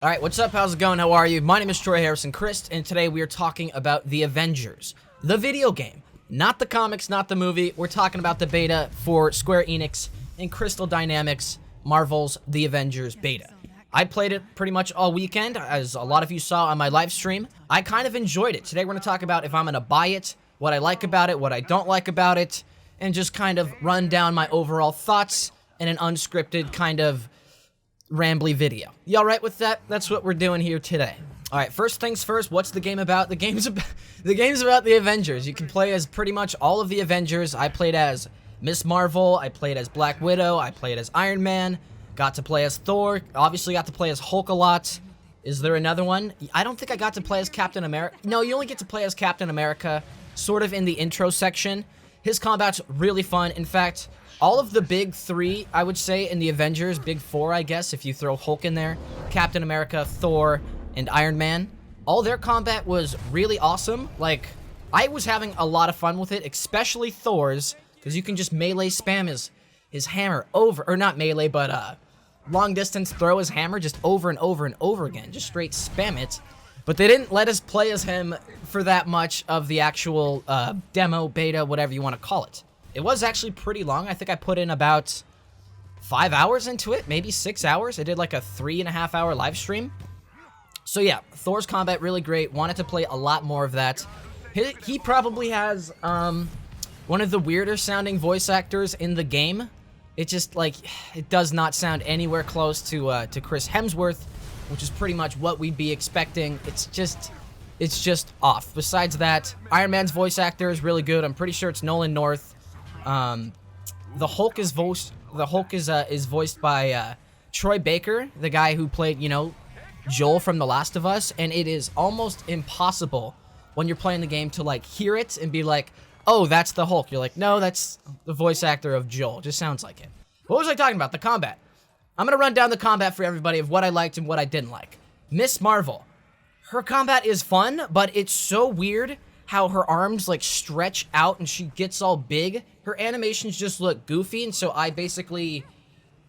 Alright, what's up? How's it going? How are you? My name is Troy Harrison Chriest, and today we are talking about the Avengers. The video game. Not the comics, not the movie. We're talking about the beta for Square Enix and Crystal Dynamics Marvel's The Avengers beta. I played it pretty much all weekend, as a lot of you saw on my live stream. I kind of enjoyed it. Today we're going to talk about if I'm going to buy it, what I like about it, what I don't like about it, and just kind of run down my overall thoughts in an unscripted kind of rambly video. You alright with that? That's what we're doing here today. Alright, first things first, what's the game about? The game's about the Avengers. You can play as pretty much all of the Avengers. I played as Miss Marvel, I played as Black Widow, I played as Iron Man, got to play as Thor, obviously got to play as Hulk a lot. Is there another one? I don't think I got to play as Captain America. No, you only get to play as Captain America, sort of in the intro section. His combat's really fun. In fact, all of the big three, I would say, in the Avengers, big four, I guess, if you throw Hulk in there, Captain America, Thor, and Iron Man, all their combat was really awesome. Like, I was having a lot of fun with it, especially Thor's, because you can just melee spam his hammer over, or not melee, but long distance throw his hammer just over and over and over again, just straight spam it. But they didn't let us play as him for that much of the actual demo, beta, whatever you want to call it. It was actually pretty long. I think I put in about 5 hours into it, maybe 6 hours. I did like a 3.5 hour live stream. So yeah, Thor's combat really great. Wanted to play a lot more of that. He probably has one of the weirder sounding voice actors in the game. It just like, it does not sound anywhere close to Chris Hemsworth, which is pretty much what we'd be expecting. It's just off. Besides that, Iron Man's voice actor is really good. I'm pretty sure it's Nolan North. The Hulk is voiced by Troy Baker, the guy who played, you know, Joel from The Last of Us, and it is almost impossible when you're playing the game to like hear it and be like, oh, that's the Hulk. You're like, no, that's the voice actor of Joel. Just sounds like it. What was I talking about? The combat. I'm gonna run down the combat for everybody of what I liked and what I didn't like. Miss Marvel. Her combat is fun, but it's so weird how her arms like stretch out and she gets all big. Her animations just look goofy, and so I basically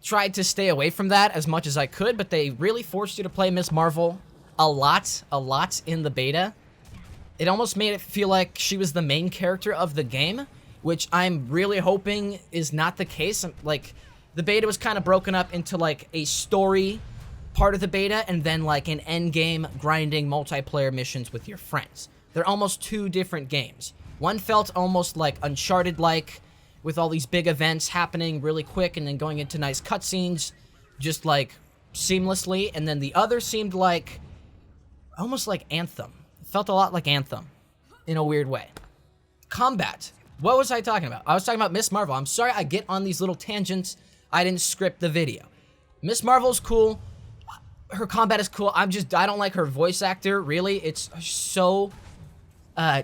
tried to stay away from that as much as I could, but they really forced you to play Miss Marvel a lot in the beta. It almost made it feel like she was the main character of the game, which I'm really hoping is not the case. Like, the beta was kind of broken up into like a story part of the beta and then like an end game grinding multiplayer missions with your friends. They're almost two different games. One felt almost like Uncharted-like, with all these big events happening really quick and then going into nice cutscenes, just like seamlessly. And then the other seemed like, almost like Anthem. It felt a lot like Anthem, in a weird way. Combat. What was I talking about? I was talking about Miss Marvel. I'm sorry I get on these little tangents. I didn't script the video. Miss Marvel's cool. Her combat is cool. I don't like her voice actor, really. It's so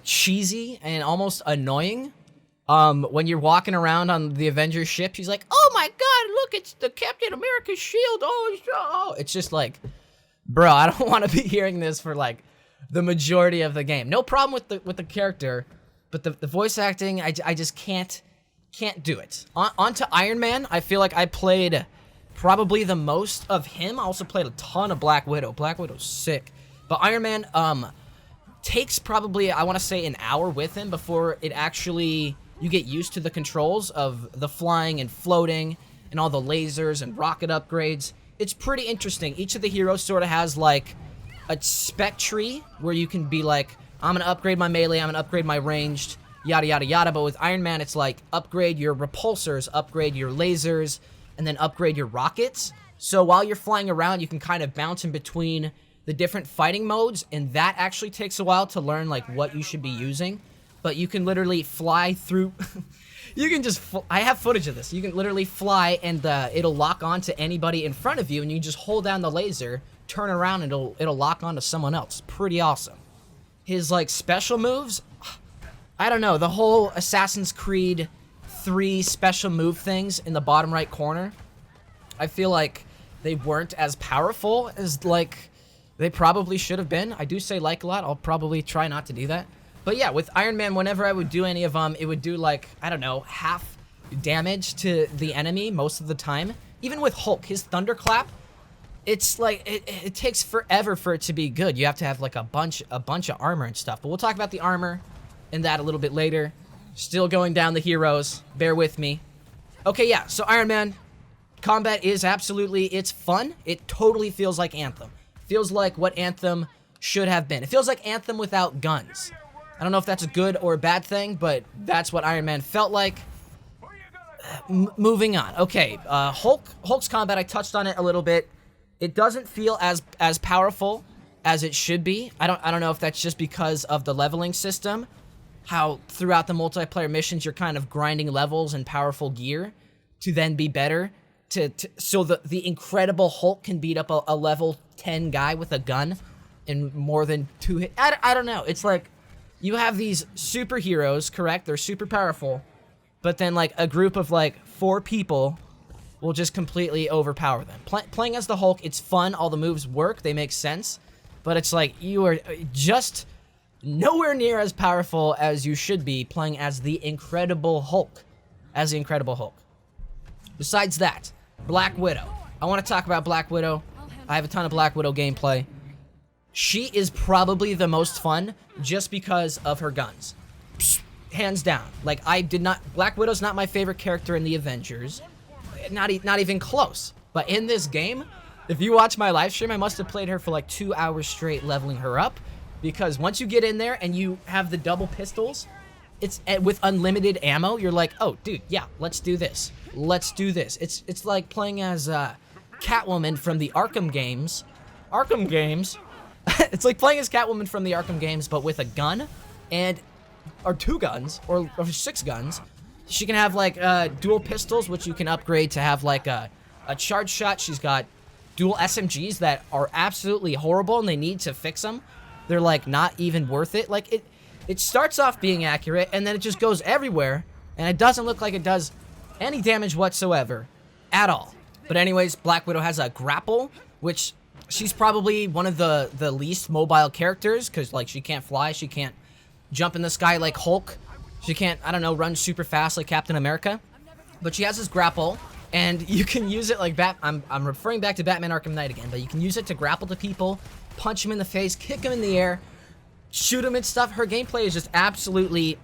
cheesy and almost annoying. When you're walking around on the Avengers ship, she's like, oh my god, look, it's the Captain America shield. Oh, it's just like, bro, I don't want to be hearing this for like the majority of the game. No problem with the character, but the voice acting, I just can't do it. On to Iron Man. I feel like I played probably the most of him. I also played a ton of Black Widow. Black Widow's sick. But Iron Man takes probably, I want to say, an hour with him before it actually, you get used to the controls of the flying and floating and all the lasers and rocket upgrades. It's pretty interesting. Each of the heroes sort of has like a spec tree where you can be like, I'm going to upgrade my melee, I'm going to upgrade my ranged, yada, yada, yada. But with Iron Man, it's like upgrade your repulsors, upgrade your lasers, and then upgrade your rockets. So while you're flying around, you can kind of bounce in between the different fighting modes, and that actually takes a while to learn like what you should be using. But you can literally fly through. You can just, I have footage of this. You can literally fly and it'll lock on to anybody in front of you, and you just hold down the laser, turn around, and it'll lock on to someone else. Pretty awesome. His like special moves, I don't know, the whole Assassin's Creed 3 special move things in the bottom right corner, I feel like they weren't as powerful as like they probably should have been. I do say like a lot. I'll probably try not to do that. But yeah, with Iron Man, whenever I would do any of them, it would do like, I don't know, half damage to the enemy most of the time. Even with Hulk, his thunderclap it's like it takes forever for it to be good. You have to have like a bunch of armor and stuff. But we'll talk about the armor and that a little bit later. Still going down the heroes. Bear with me. Okay, yeah. So Iron Man combat is absolutely, it's fun. It totally feels like Anthem. Feels like what Anthem should have been. It feels like Anthem without guns. I don't know if that's a good or a bad thing, but that's what Iron Man felt like. Moving on. Okay, Hulk's combat, I touched on it a little bit. It doesn't feel as powerful as it should be. I don't know if that's just because of the leveling system. How throughout the multiplayer missions you're kind of grinding levels and powerful gear to then be better. So the Incredible Hulk can beat up a level 10 guy with a gun in more than 2 hits. I don't know. It's like you have these superheroes, correct? They're super powerful. But then like a group of like 4 people will just completely overpower them. Playing as the Hulk, it's fun. All the moves work. They make sense. But it's like you are just nowhere near as powerful as you should be playing as the Incredible Hulk. Besides that, Black Widow. I want to talk about Black Widow. I have a ton of Black Widow gameplay. She is probably the most fun just because of her guns. Psst, hands down. Like, Black Widow's not my favorite character in the Avengers. Not even close. But in this game, if you watch my live stream, I must have played her for like 2 hours straight leveling her up. Because once you get in there and you have the double pistols, it's with unlimited ammo, you're like, oh, dude, yeah, let's do this. Let's do this. It's like playing as Catwoman from the Arkham games. It's like playing as Catwoman from the Arkham games, but with a gun, or 2 guns, or 6 guns. She can have like dual pistols, which you can upgrade to have like a charge shot. She's got dual SMGs that are absolutely horrible, and they need to fix them. They're like not even worth it. Like it starts off being accurate, and then it just goes everywhere, and it doesn't look like it does any damage whatsoever at all. But anyways, Black Widow has a grapple, which she's probably one of the least mobile characters, because like she can't fly, she can't jump in the sky like Hulk, she can't, I don't know, run super fast like Captain America. But she has this grapple, and you can use it like I'm referring back to Batman Arkham Knight again, but you can use it to grapple to people, punch them in the face, kick them in the air, shoot them and stuff. Her gameplay is just absolutely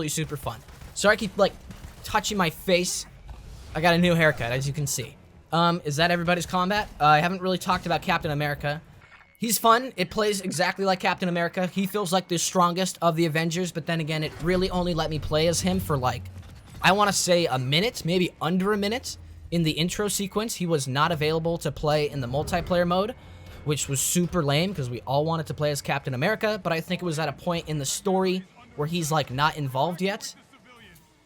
super fun. Sorry I keep like touching my face. I got a new haircut, as you can see. Is that everybody's combat? I haven't really talked about Captain America. He's fun. It plays exactly like Captain America. He feels like the strongest of the Avengers, but then again, it really only let me play as him for like, I want to say a minute, maybe under a minute. In the intro sequence, he was not available to play in the multiplayer mode, which was super lame because we all wanted to play as Captain America, but I think it was at a point in the story where he's like not involved yet.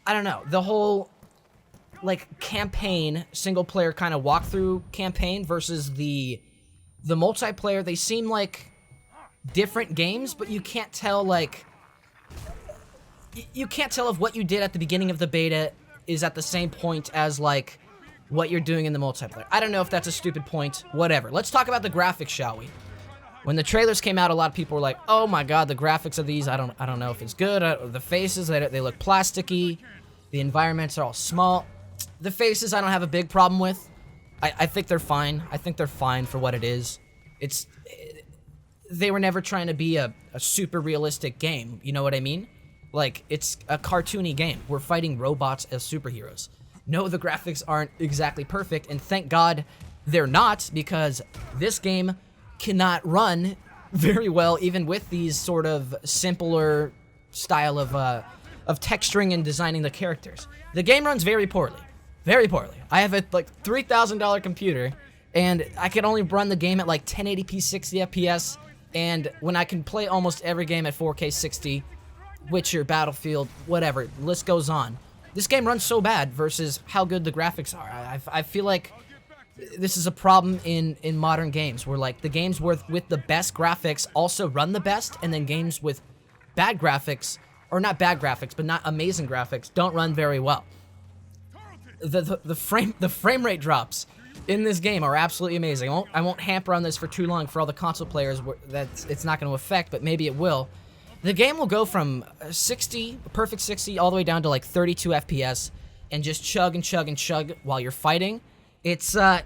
I don't know. The whole like campaign, single player kind of walkthrough campaign versus the multiplayer, they seem like different games, but you can't tell like you can't tell if what you did at the beginning of the beta is at the same point as like what you're doing in the multiplayer. I don't know if that's a stupid point. Whatever. Let's talk about the graphics, shall we? When the trailers came out, a lot of people were like, "Oh my god, the graphics of these, I don't know if it's good. The faces, they look plasticky. The environments are all small." The faces I don't have a big problem with. I think they're fine. I think they're fine for what it is. They were never trying to be a super realistic game. You know what I mean? Like, it's a cartoony game. We're fighting robots as superheroes. No, the graphics aren't exactly perfect, and thank God they're not, because this game cannot run very well, even with these sort of simpler style of texturing and designing the characters. The game runs very poorly. Very poorly. I have a like $3,000 computer, and I can only run the game at like 1080p 60 FPS, and when I can play almost every game at 4K 60, Witcher, Battlefield, whatever, list goes on. This game runs so bad versus how good the graphics are. I feel like this is a problem in modern games, where like the games with the best graphics also run the best, and then games with bad graphics, or not bad graphics, but not amazing graphics, don't run very well. The frame rate drops in this game are absolutely amazing. I won't hamper on this for too long for all the console players that it's not going to affect, but maybe it will. The game will go from 60, perfect 60, all the way down to like 32 FPS, and just chug and chug and chug while you're fighting. It's a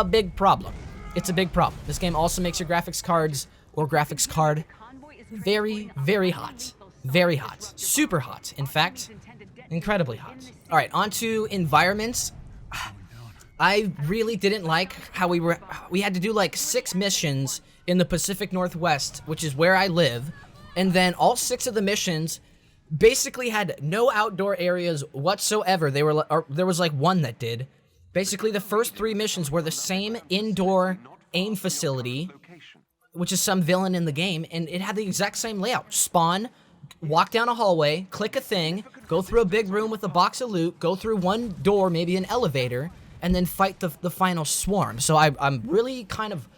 big problem. It's a big problem. This game also makes your graphics cards or graphics card very, very hot. Very hot. Super hot. In fact, incredibly hot. All right, on to environments. I really didn't like how we had to do like 6 missions in the Pacific Northwest, which is where I live, and then all 6 of the missions basically had no outdoor areas whatsoever. There was like one that did. Basically, the first 3 missions were the same indoor aim facility, which is some villain in the game, and it had the exact same layout. Spawn, walk down a hallway, click a thing, go through a big room with a box of loot, go through one door, maybe an elevator, and then fight the final swarm. So I'm really kind of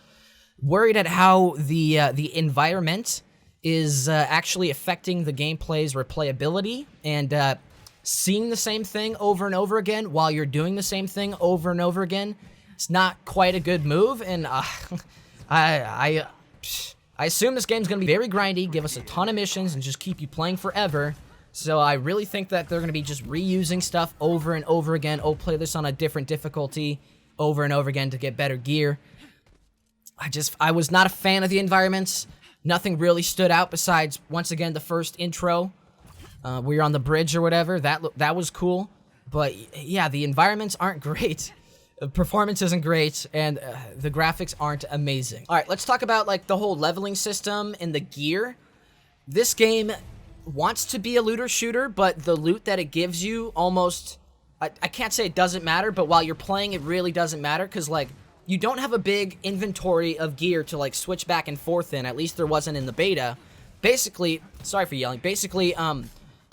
worried at how the environment is actually affecting the gameplay's replayability, and seeing the same thing over and over again while you're doing the same thing over and over again. It's not quite a good move, and I assume this game's going to be very grindy, give us a ton of missions, and just keep you playing forever. So I really think that they're going to be just reusing stuff over and over again. Oh, play this on a different difficulty over and over again to get better gear. I was not a fan of the environments. Nothing really stood out besides, once again, the first intro. We were on the bridge or whatever. That was cool. But yeah, the environments aren't great. The performance isn't great, and the graphics aren't amazing. All right, let's talk about like the whole leveling system and the gear. This game wants to be a looter shooter, but the loot that it gives you almost, I can't say it doesn't matter, but while you're playing, it really doesn't matter, because like you don't have a big inventory of gear to like switch back and forth in. At least there wasn't in the beta. Basically, sorry for yelling. Basically,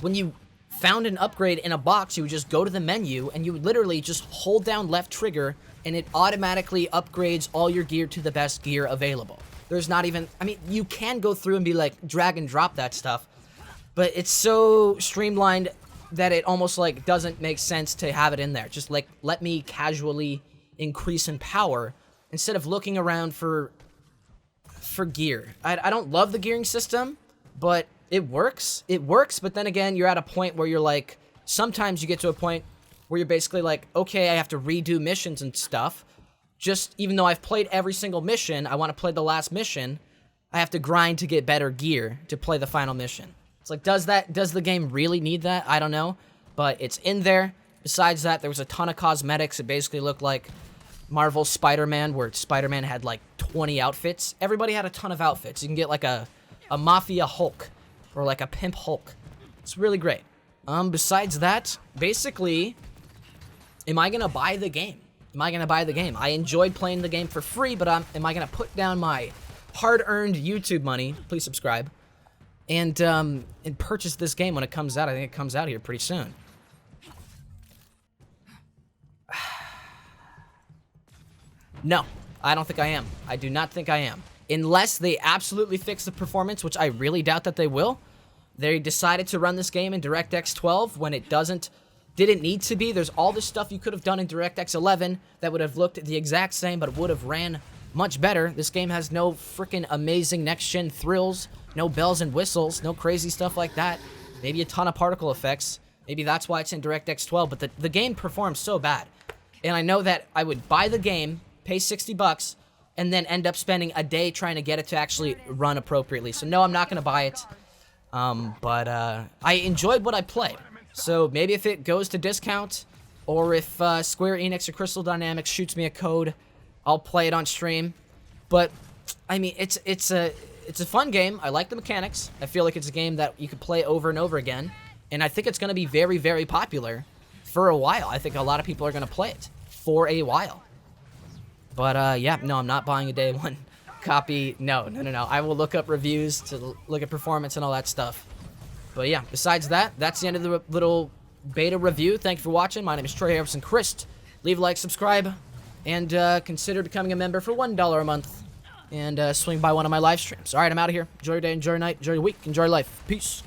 when you found an upgrade in a box, you would just go to the menu and you would literally just hold down left trigger and it automatically upgrades all your gear to the best gear available. There's not even, I mean, you can go through and be like drag and drop that stuff, but it's so streamlined that it almost like doesn't make sense to have it in there. Just like let me casually increase in power instead of looking around for gear. I don't love the gearing system, but it works. It works, but then again, you're at a point where you're like, sometimes you get to a point where you're basically like, okay, I have to redo missions and stuff. Just, even though I've played every single mission, I want to play the last mission, I have to grind to get better gear to play the final mission. It's like, does the game really need that? I don't know, but it's in there. Besides that, there was a ton of cosmetics. It basically looked like Marvel's Spider-Man, where Spider-Man had like 20 outfits. Everybody had a ton of outfits. You can get like a Mafia Hulk, or like a Pimp Hulk. It's really great. Besides that, basically, am I gonna buy the game? Am I gonna buy the game? I enjoyed playing the game for free, but am I gonna put down my hard-earned YouTube money? Please subscribe. And purchase this game when it comes out. I think it comes out here pretty soon. No, I don't think I am. I do not think I am. Unless they absolutely fix the performance, which I really doubt that they will. They decided to run this game in DirectX 12 when it didn't need to be. There's all this stuff you could have done in DirectX 11 that would have looked the exact same, but would have ran much better. This game has no freaking amazing next-gen thrills, no bells and whistles, no crazy stuff like that. Maybe a ton of particle effects. Maybe that's why it's in DirectX 12, but the game performs so bad. And I know that I would buy the game, pay $60, and then end up spending a day trying to get it to actually run appropriately. So no, I'm not going to buy it. But I enjoyed what I played. So maybe if it goes to discount, or if Square Enix or Crystal Dynamics shoots me a code, I'll play it on stream. But I mean, it's a fun game. I like the mechanics. I feel like it's a game that you could play over and over again, and I think it's going to be very, very popular for a while. I think a lot of people are going to play it for a while. But, yeah, no, I'm not buying a day one copy. No. I will look up reviews to look at performance and all that stuff. But, yeah, besides that, that's the end of the little beta review. Thank you for watching. My name is Troy Harrison Chriest. Leave a like, subscribe, and consider becoming a member for $1 a month. And swing by one of my live streams. All right, I'm out of here. Enjoy your day, enjoy your night, enjoy your week, enjoy your life. Peace.